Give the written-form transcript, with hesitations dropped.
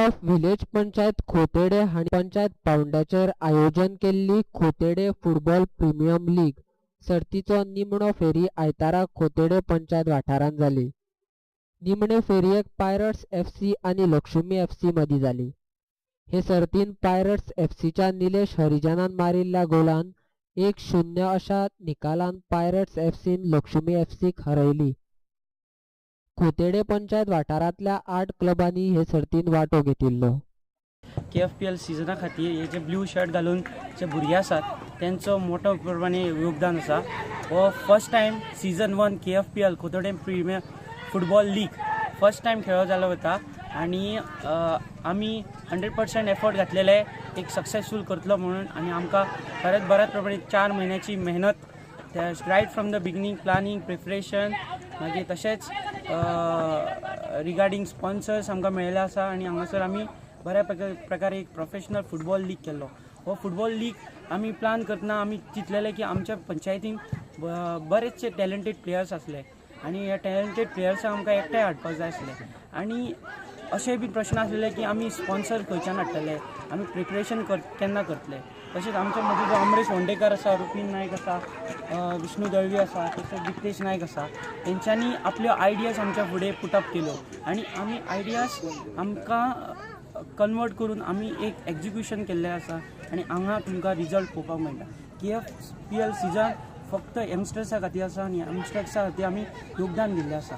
Of village panchayat खोतेडे हांणी पंचायत पावंड्याचेर आयोजन केल्ली खोतेडे फुटबॉल प्रीमियम लीग सर्तीचो निमणो फेरी आयतारा खोतेडे पंचायत वाठारांत जाली। निमणे फेरयेक पायरट्स FC आनी लक्ष्मी FC मदीं जाली। हे सर्तीन पायरट्स FCच्या निलेश हरिजनान मारिल्ल्या गोलान 1-0 अशा निकालान पायरट्स FCन लक्ष्मी FCक हरयली। खोतेडे पंचायत वाठारांतल्या 8 क्लबांनी हे सर्तीन वांटो घेतिल्लो। KFPL सिजना खातीर हे जे ब्लू शर्ट घालून जे भुरगे आसात त्यांचो मोठो प्रमाणे योगदान आसा। हो first time season 1 KFPL Khotede premier football league first time खेळो जालो वता आणि आमी 100% एफर्ट घातलेले एक सक्सेसफूल करतलो म्हणून आणि आमकां खरेंच बऱ्याच प्रमाणे 4 महिन्याची मेहनत right from the beginning planning preparation मागीर तशेंच रिगार्डिंग स्पॉन्सर्स आमकां मेळिल्ले आसा आणि हांगासर आमी बऱ्या प्रकारे एक प्रोफेशनल फुटबॉल लीग केल्लो। हो फुटबॉल लीग आमी प्लान करतना आमी चिंतलेले की आमच्या पंचायतीन बरेचशे टॅलंटेड प्लेयर्स आसले आणि ह्या टॅलंटेड प्लेयर्सांक आमकां एकठांय हाडपाक जाय आसले आणि अशेय बी प्रश्न आसलेले की आमी स्पॉन्सर खंयच्यान हाडटले, आमी प्रिपरेशन केन्ना करतले। तशेंच आमच्या मदीं जो अमरेश वोंडेकर आसा, रुपीन नायक आसा, विष्णू दळवी आसा, तशेंच दिप्तेश नायक आसा, तेंच्यांनी आपल्यो आयडियाज आमच्या फुडें पुट अप केल्यो आणि आमी आयडियाज आमकां कन्वर्ट करून आमी एक एग्जिक्युशन केल्लें आसा आणि हांगा तुमकां रिजल्ट पळोवपाक मेळटा। KFPL सिजन फक्त यंगस्टर्सां खातीर आसा आनी यंगस्टर्सां खातीर आमी योगदान दिल्लें आसा।